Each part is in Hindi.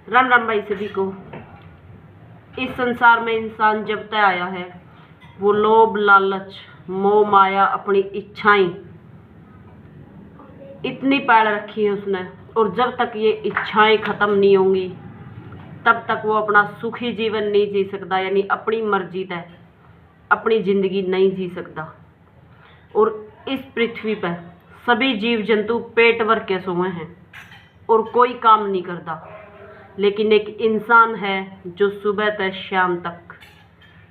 राम राम भाई सभी को। इस संसार में इंसान जब तक आया है वो लोभ लालच मोह माया अपनी इच्छाएं इतनी पाल रखी है उसने, और जब तक ये इच्छाएं खत्म नहीं होंगी तब तक वो अपना सुखी जीवन नहीं जी सकता, यानी अपनी मर्जी तय अपनी जिंदगी नहीं जी सकता। और इस पृथ्वी पर सभी जीव जंतु पेट भर के सोए हैं और कोई काम नहीं करता, लेकिन एक इंसान है जो सुबह से शाम तक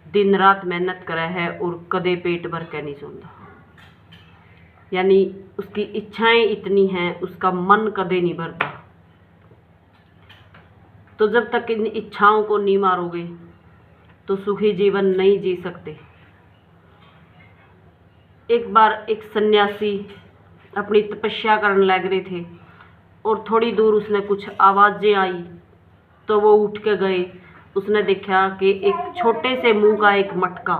दिन रात मेहनत करे है और कदे पेट भर के नहीं सोता। यानी उसकी इच्छाएं इतनी हैं, उसका मन कदे नहीं भरता। तो जब तक इन इच्छाओं को नहीं मारोगे तो सुखी जीवन नहीं जी सकते। एक बार एक सन्यासी अपनी तपस्या करने लग रहे थे और थोड़ी दूर उसने कुछ आवाज़ें आई तो वो उठ के गए। उसने देखा कि एक छोटे से मुंह का एक मटका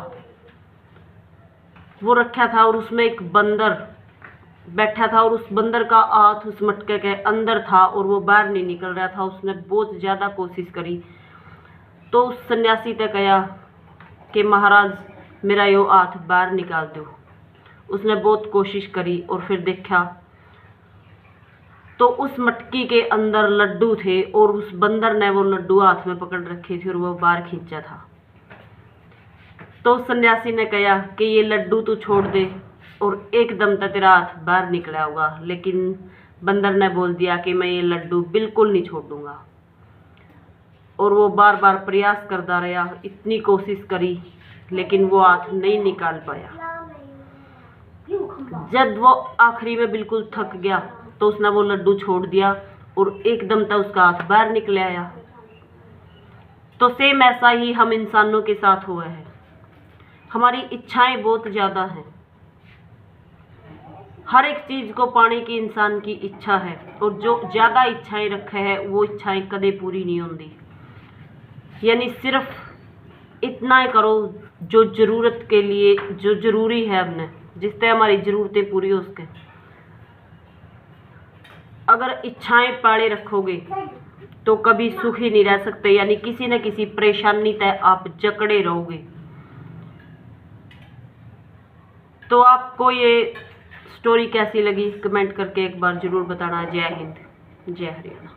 वो रखा था और उसमें एक बंदर बैठा था और उस बंदर का हाथ उस मटके के अंदर था और वो बाहर नहीं निकल रहा था। उसने बहुत ज़्यादा कोशिश करी तो उस सन्यासी ने कहा कि महाराज मेरा यो हाथ बाहर निकाल दो। उसने बहुत कोशिश करी और फिर देखा तो उस मटकी के अंदर लड्डू थे और उस बंदर ने वो लड्डू हाथ में पकड़ रखे थे और वो बाहर खींचा था। तो सन्यासी ने कहा कि ये लड्डू तू छोड़ दे और एकदम तक तेरा हाथ बाहर निकला होगा, लेकिन बंदर ने बोल दिया कि मैं ये लड्डू बिल्कुल नहीं छोड़ दूंगा। और वो बार बार प्रयास करता रहा, इतनी कोशिश करी लेकिन वो हाथ नहीं निकाल पाया। जब वो आखिरी में बिल्कुल थक गया तो उसने वो लड्डू छोड़ दिया और एकदम तक उसका हाथ बाहर निकल आया। तो सेम ऐसा ही हम इंसानों के साथ हुआ है। हमारी इच्छाएं बहुत ज़्यादा हैं, हर एक चीज़ को पाने की इंसान की इच्छा है और जो ज़्यादा इच्छाएं रखे है वो इच्छाएं कदे पूरी नहीं होती। यानी सिर्फ इतना ही करो जो ज़रूरत के लिए जो ज़रूरी है, हमने जिससे हमारी ज़रूरतें पूरी हो सके। अगर इच्छाएं पाले रखोगे तो कभी सुखी नहीं रह सकते, यानी किसी न किसी परेशानी तक आप जकड़े रहोगे। तो आपको ये स्टोरी कैसी लगी कमेंट करके एक बार ज़रूर बताना। जय हिंद, जय हरियाणा।